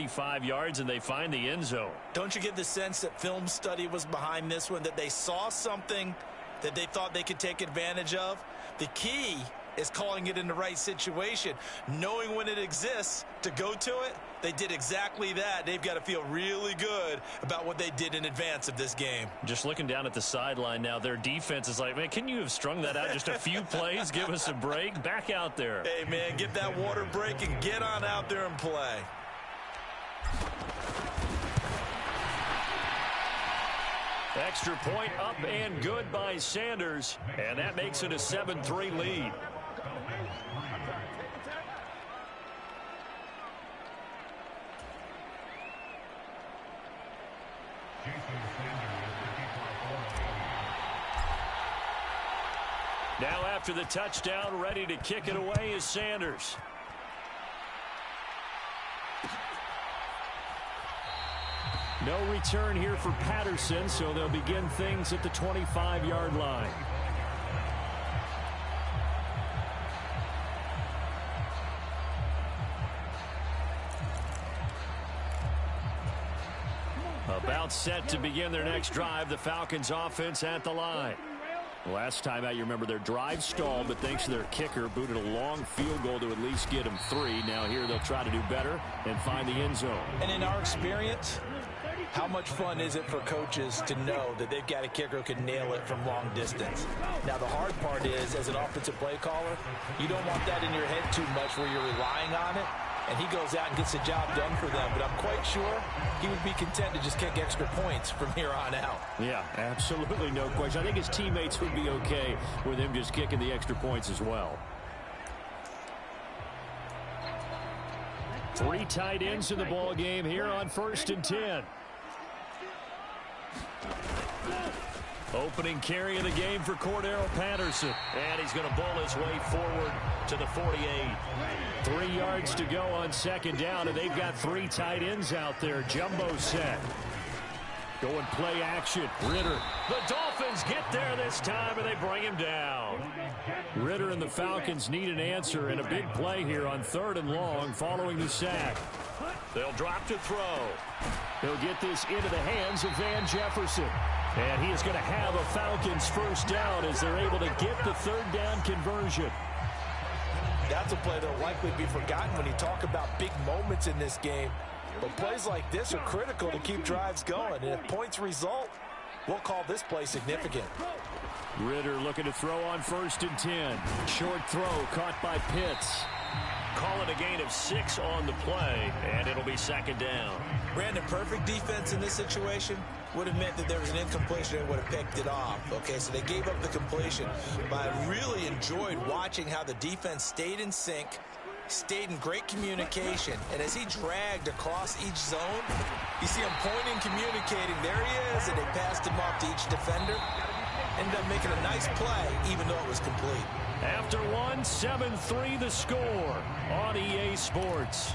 25 yards, and they find the end zone. Don't you get the sense that film study was behind this one, that they saw something that they thought they could take advantage of? The key is calling it in the right situation, knowing when it exists to go to it. They did exactly that. They've got to feel really good about what they did in advance of this game. Just looking down at the sideline now, their defense is like, man, can you have strung that out just a few plays? Give us a break. Back out there. Hey, man, get that water break and get on out there and play. Extra point up and good by Sanders, and that makes it a 7-3 lead. Now after the touchdown, ready to kick it away is Sanders. No return here for Patterson, so they'll begin things at the 25-yard line. About set to begin their next drive, the Falcons offense at the line. Last time out, you remember their drive stalled, but thanks to their kicker, booted a long field goal to at least get them 3. Now here they'll try to do better and find the end zone. And in our experience, how much fun is it for coaches to know that they've got a kicker who can nail it from long distance? Now, the hard part is, as an offensive play caller, you don't want that in your head too much where you're relying on it, and he goes out and gets the job done for them. But I'm quite sure he would be content to just kick extra points from here on out. Yeah, absolutely no question. I think his teammates would be okay with him just kicking the extra points as well. 3 tight ends in the ball game here on 1st and 10. Opening carry of the game for Cordero Patterson. And he's going to bowl his way forward to the 48. 3 yards to go on 2nd down, and they've got 3 tight ends out there. Jumbo set. Going play action. Ritter. The Dolphins get there this time, and they bring him down. Ritter and the Falcons need an answer, and a big play here on 3rd and long following the sack. They'll drop to throw. He'll get this into the hands of Van Jefferson. And he is going to have a Falcons 1st down as they're able to get the 3rd down conversion. That's a play that'll likely be forgotten when you talk about big moments in this game. But plays like this are critical to keep drives going. And if points result, we'll call this play significant. Ritter looking to throw on 1st and 10. Short throw caught by Pitts. Call it a gain of 6 on the play, and it'll be 2nd down. Brandon, perfect defense in this situation would have meant that there was an incompletion and would have picked it off. Okay, so they gave up the completion. But I really enjoyed watching how the defense stayed in sync, stayed in great communication. And as he dragged across each zone, you see him pointing, communicating. There he is, and they passed him off to each defender. Ended up making a nice play, even though it was complete. After 1, 7-3 the score on EA Sports.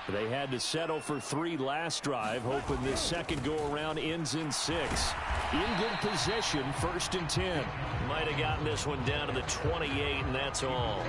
They had to settle for 3 last drive, hoping this second go-around ends in 6. In good position, 1st and 10. Might have gotten this one down to the 28, and that's all.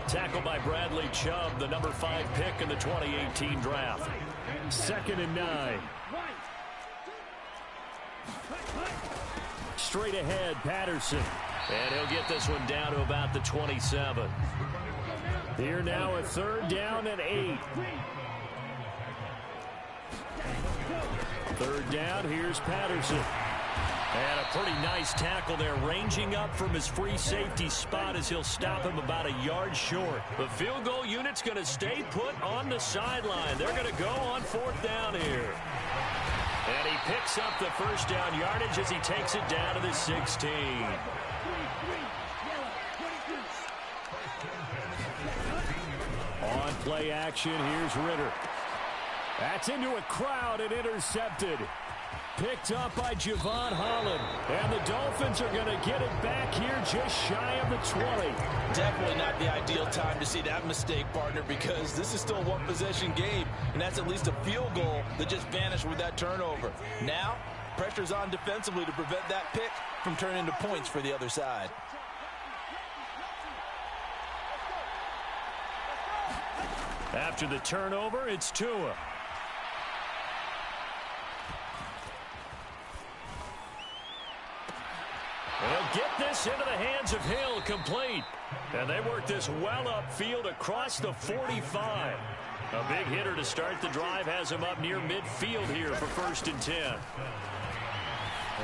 Tackled by Bradley Chubb, the number 5 pick in the 2018 draft. 2nd and 9. Straight ahead, Patterson. And he'll get this one down to about the 27. Here now a 3rd down and 8. 3rd down, here's Patterson. And a pretty nice tackle there, ranging up from his free safety spot as he'll stop him about a yard short. The field goal unit's going to stay put on the sideline. They're going to go on 4th down here. And he picks up the 1st down yardage as he takes it down to the 16. On play action, here's Ritter. That's into a crowd and intercepted. Picked up by Javon Holland. And the Dolphins are going to get it back here just shy of the 20. Definitely not the ideal time to see that mistake, partner, because this is still a one-possession game, and that's at least a field goal that just vanished with that turnover. Now, pressure's on defensively to prevent that pick from turning into points for the other side. After the turnover, it's Tua. They'll get this into the hands of Hill, complete. And they work this well upfield across the 45. A big hitter to start the drive has him up near midfield here for 1st and 10.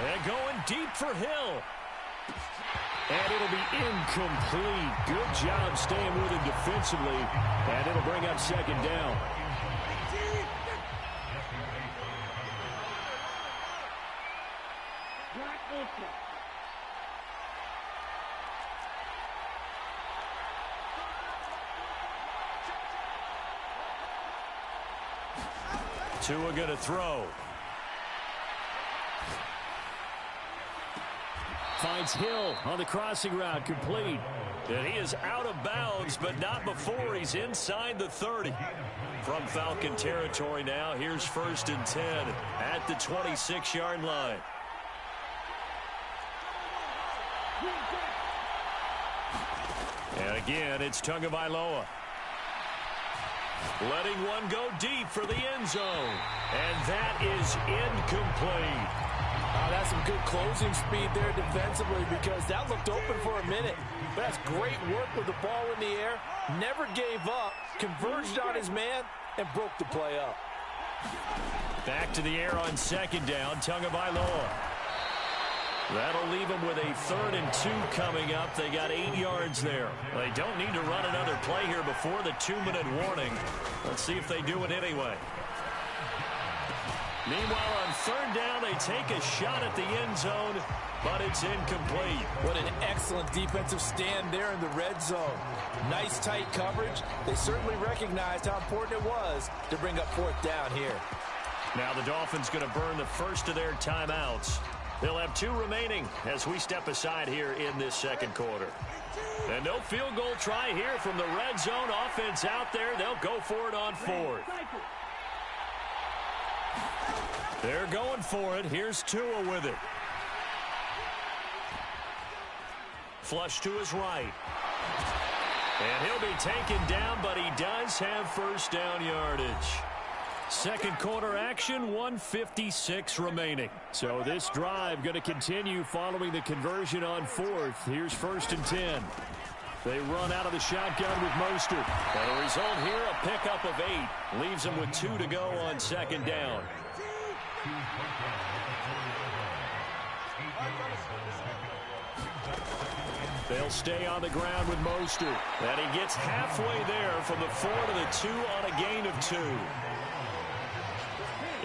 And going deep for Hill. And it'll be incomplete. Good job staying with him defensively. And it'll bring up 2nd down. Tua going to throw. Finds Hill on the crossing route, complete. And he is out of bounds, but not before he's inside the 30. From Falcon territory now, here's 1st and 10 at the 26-yard line. And again, it's Tagovailoa. Letting one go deep for the end zone. And that is incomplete. That's some good closing speed there defensively, because that looked open for a minute. But that's great work with the ball in the air. Never gave up, converged on his man, and broke the play up. Back to the air on 2nd down, Tagovailoa. That'll leave them with a 3rd and 2 coming up. They got 8 yards there. They don't need to run another play here before the 2-minute warning. Let's see if they do it anyway. Meanwhile, on 3rd down, they take a shot at the end zone, but it's incomplete. What an excellent defensive stand there in the red zone. Nice tight coverage. They certainly recognized how important it was to bring up 4th down here. Now the Dolphins going to burn the first of their timeouts. They'll have 2 remaining as we step aside here in this 2nd quarter. And no field goal try here from the red zone. Offense out there. They'll go for it on 4th. They're going for it. Here's Tua with it. Flush to his right. And he'll be taken down, but he does have 1st down yardage. 2nd quarter action, 1:56 remaining. So this drive going to continue following the conversion on 4th. Here's 1st and 10. They run out of the shotgun with Mostert. And a result here, a pickup of 8. Leaves them with 2 to go on 2nd down. They'll stay on the ground with Mostert. And he gets halfway there from the 4 to the 2 on a gain of 2.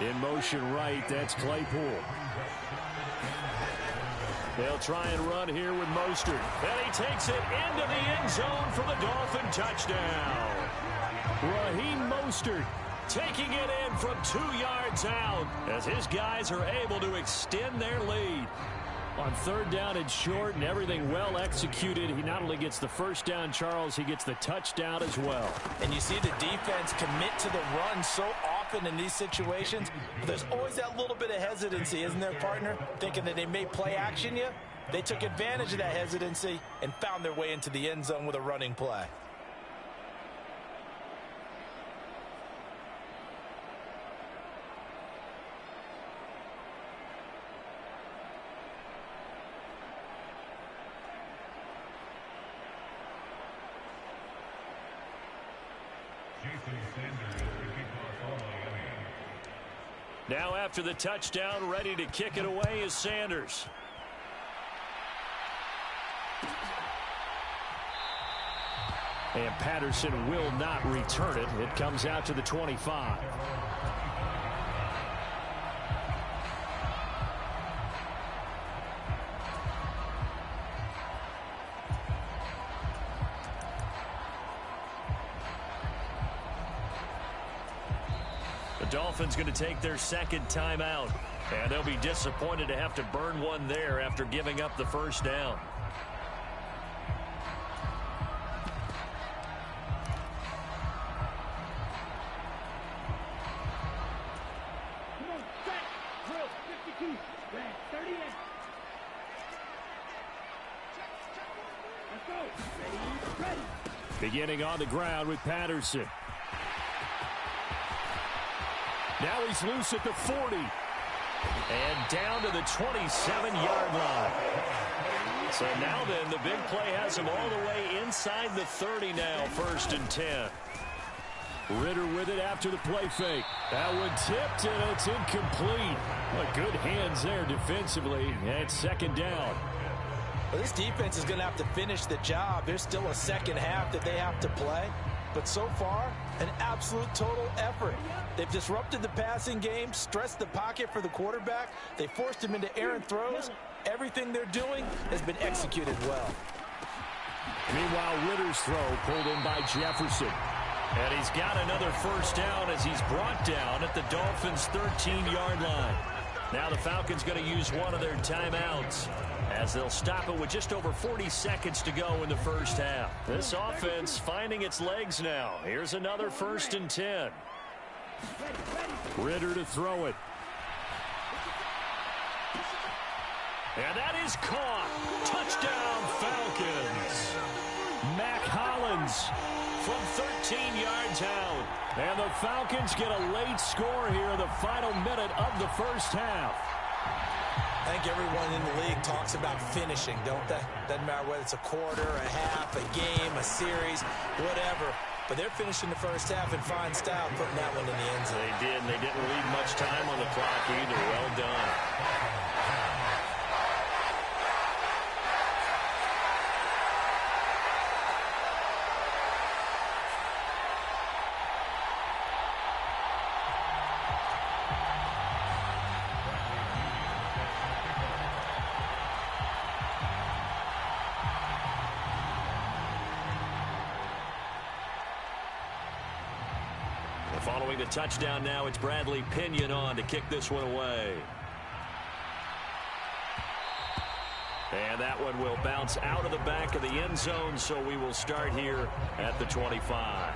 In motion right, that's Claypool. They'll try and run here with Mostert. And he takes it into the end zone for the Dolphin touchdown. Raheem Mostert taking it in from 2 yards out as his guys are able to extend their lead. On 3rd down and short, and everything well executed. He not only gets the 1st down, Charles, he gets the touchdown as well. And you see the defense commit to the run so often in these situations. But there's always that little bit of hesitancy, isn't there, partner? Thinking that they may play action you. They took advantage of that hesitancy and found their way into the end zone with a running play. Now after the touchdown, ready to kick it away is Sanders. And Patterson will not return it. It comes out to the 25. Dolphins going to take their 2nd timeout, and they'll be disappointed to have to burn one there after giving up the 1st down. Beginning on the ground with Patterson. Now he's loose at the 40. And down to the 27-yard line. So now then, the big play has him all the way inside the 30 now, 1st and 10. Ritter with it after the play fake. That one tipped, and it's incomplete. But good hands there defensively, and 2nd down. Well, this defense is going to have to finish the job. There's still a second half that they have to play. But so far, an absolute total effort. They've disrupted the passing game, stressed the pocket for the quarterback. They forced him into errant throws. Everything they're doing has been executed well. Meanwhile, Ritter's throw pulled in by Jefferson. And he's got another 1st down as he's brought down at the Dolphins' 13-yard line. Now the Falcons going to use one of their timeouts as they'll stop it with just over 40 seconds to go in the 1st half. This offense finding its legs now. Here's another 1st and 10. Ritter to throw it. And that is caught. Touchdown, Falcons. Mac Hollins from 13 yards out. And the Falcons get a late score here in the final minute of the 1st half. I think everyone in the league talks about finishing, don't they? Doesn't matter whether it's a quarter, a half, a game, a series, whatever. But they're finishing the 1st half in fine style, putting that one in the end zone. They did, and they didn't leave much time on the clock either. Well done. Following the touchdown now, it's Bradley Pinion on to kick this one away. And that one will bounce out of the back of the end zone, so we will start here at the 25.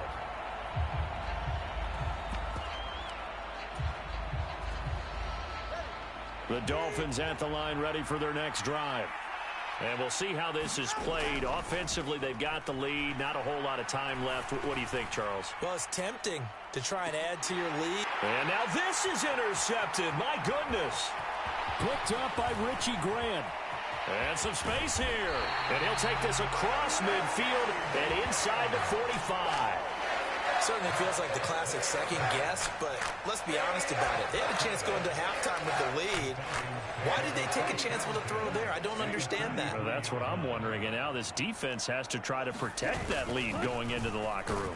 The Dolphins at the line ready for their next drive. And we'll see how this is played. Offensively, they've got the lead. Not a whole lot of time left. What do you think, Charles? Well, it's tempting to try and add to your lead. And now this is intercepted. My goodness. Picked up by Richie Grant. And some space here. And he'll take this across midfield and inside the 45. Certainly feels like the classic second guess, but let's be honest about it. They had a chance going to halftime with the lead. Why did they take a chance with a throw there? I don't understand that. Well, that's what I'm wondering. And now this defense has to try to protect that lead going into the locker room.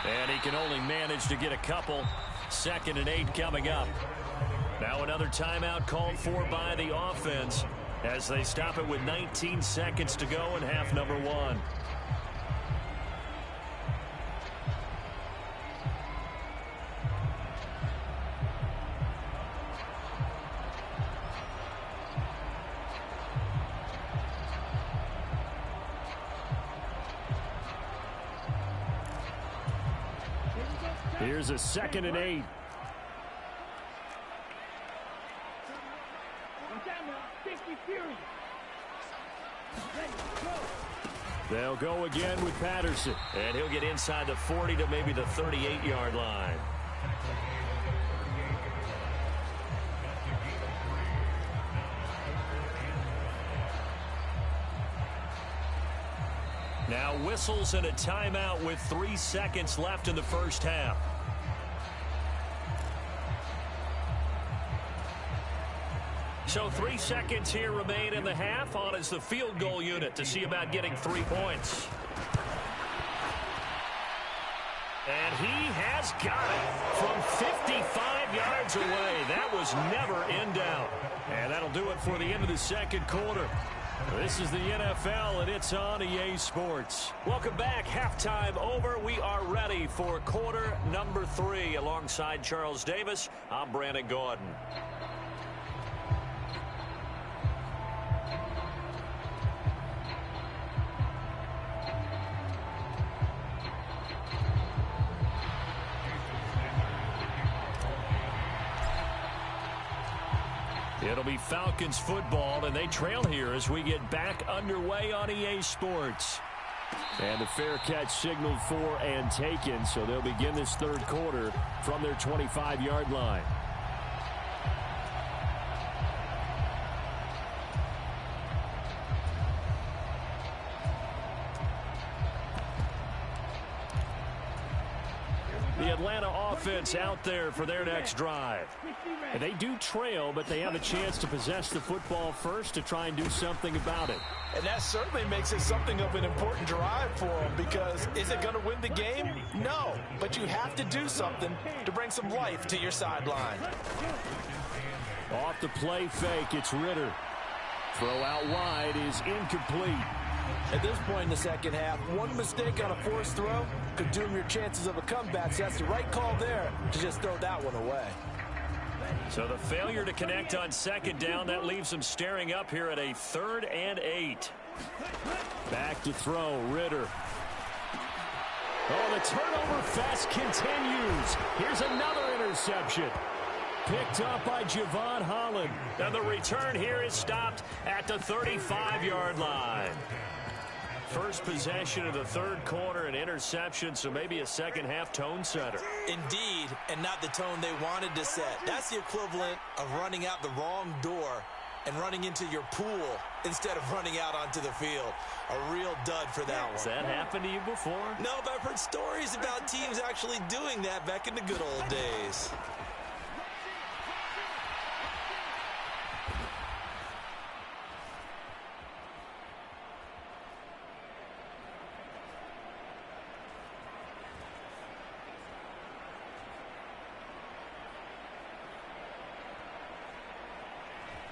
And he can only manage to get a couple. 2nd and 8 coming up. Now another timeout called for by the offense as they stop it with 19 seconds to go in half number 1. Here's a 2nd and 8. They'll go again with Patterson. And he'll get inside the 40 to maybe the 38-yard line. Now whistles and a timeout with 3 seconds left in the 1st half. So 3 seconds here remain in the half. On is the field goal unit to see about getting 3 points. And he has got it from 55 yards away. That was never in doubt. And that'll do it for the end of the 2nd quarter. This is the NFL, and it's on EA Sports. Welcome back. Halftime over. We are ready for quarter number 3. Alongside Charles Davis, I'm Brandon Gordon. It'll be Falcons football, and they trail here as we get back underway on EA Sports. And the fair catch signaled for and taken, so they'll begin this third quarter from their 25-yard line. The Atlanta offense out there for their next drive. And they do trail, but they have a chance to possess the football first to try and do something about it. And that certainly makes it something of an important drive for them, because is it going to win the game? No, but you have to do something to bring some life to your sideline. Off the play fake, it's Ritter. Throw out wide is incomplete. At this point in the second half, one mistake on a forced throw could doom your chances of a comeback. So that's the right call there to just throw that one away. So the failure to connect on second down, that leaves them staring up here at a 3rd and 8. Back to throw, Ritter. Oh, the turnover fest continues. Here's another interception. Picked up by Javon Holland. And the return here is stopped at the 35-yard line. First possession of the third quarter, an interception, so maybe a second-half tone setter. Indeed, and not the tone they wanted to set. That's the equivalent of running out the wrong door and running into your pool instead of running out onto the field. A real dud for that one. Has that happened to you before? No, but I've heard stories about teams actually doing that back in the good old days.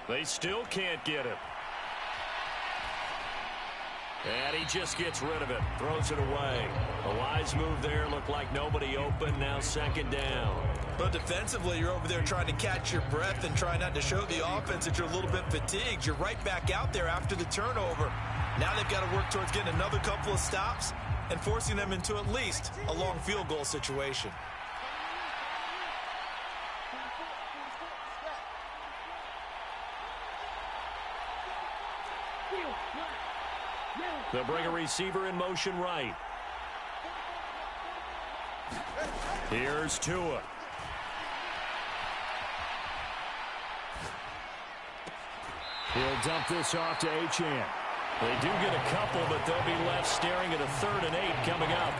They still can't get him. And he just gets rid of it. Throws it away. A wise move there. Looked like nobody open. Now second down. But defensively, you're over there trying to catch your breath and try not to show the offense that you're a little bit fatigued. You're right back out there after the turnover. Now they've got to work towards getting another couple of stops and forcing them into at least a long field goal situation. They'll bring a receiver in motion right. Here's Tua. He'll dump this off to Achane. They do get a couple, but they'll be left staring at a 3rd and 8 coming up.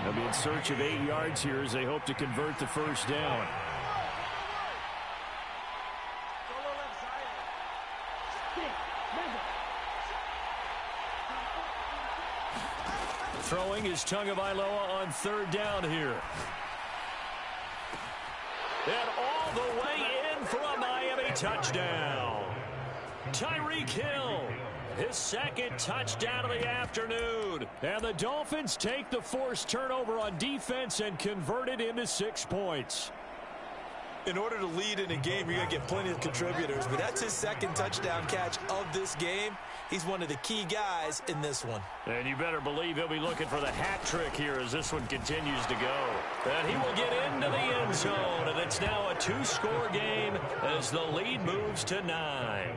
They'll be in search of 8 yards here as they hope to convert the first down. Throwing is Tagovailoa on 3rd down here. And all the way in for a Miami touchdown. Tyreek Hill, his 2nd touchdown of the afternoon. And the Dolphins take the forced turnover on defense and convert it into 6 points. In order to lead in a game, you're going to get plenty of contributors, but that's his 2nd touchdown catch of this game. He's one of the key guys in this one. And you better believe he'll be looking for the hat trick here as this one continues to go. And he will get into the end zone, and it's now a 2-score game as the lead moves to 9.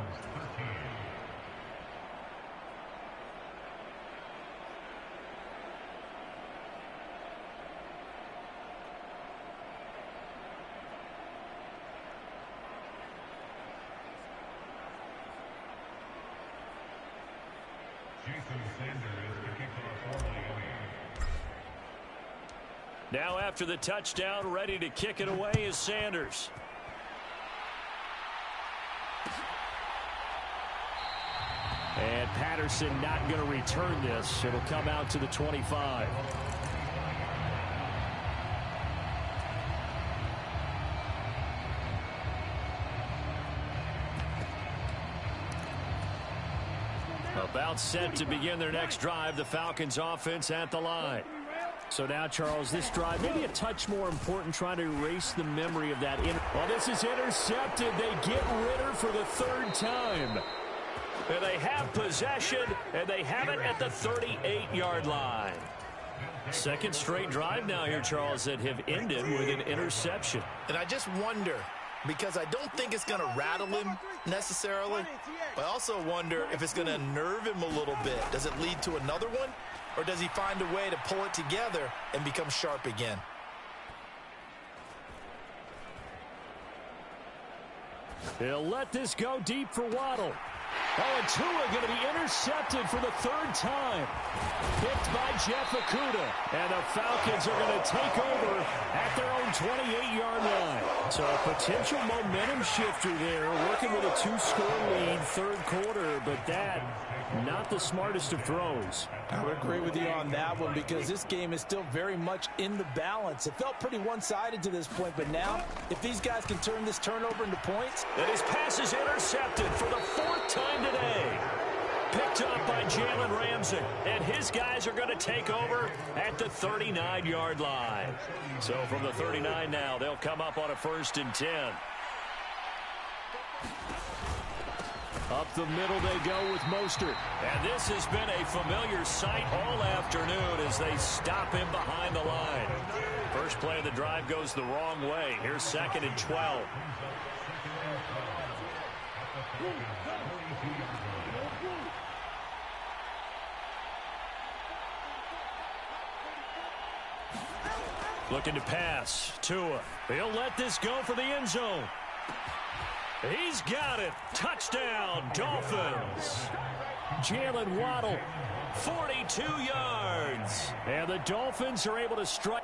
Now after the touchdown, ready to kick it away is Sanders. And Patterson not going to return this. It'll come out to the 25. About set to begin their next drive, the Falcons offense at the line. So now, Charles, this drive maybe a touch more important, trying to erase the memory of that. Well, this is intercepted. They get Ritter for the 3rd time. And they have possession, and they have it at the 38-yard line. 2nd straight drive now here, Charles, that have ended with an interception. And I just wonder, because I don't think it's going to rattle him necessarily, but I also wonder if it's going to nerve him a little bit. Does it lead to another one, or does he find a way to pull it together and become sharp again? He'll let this go deep for Waddle. Oh, and Tua going to be intercepted for the third time. Picked by Jeff Okudah. And the Falcons are going to take over at their own 28-yard line. So a potential momentum shifter there, working with a 2-score lead, third quarter, but that, not the smartest of throws. I would agree with you on that one because this game is still very much in the balance. It felt pretty one-sided to this point, but now, if these guys can turn this turnover into points. And his pass is intercepted for the fourth time today. Picked up by Jalen Ramsey. And his guys are going to take over at the 39-yard line. So from the 39 now, they'll come up on a 1st and 10. Up the middle they go with Mostert. And this has been a familiar sight all afternoon as they stop him behind the line. First play of the drive goes the wrong way. Here's 2nd and 12. Looking to pass. Tua. He'll let this go for the end zone. He's got it. Touchdown, Dolphins. Jalen Waddle, 42 yards. And the Dolphins are able to strike.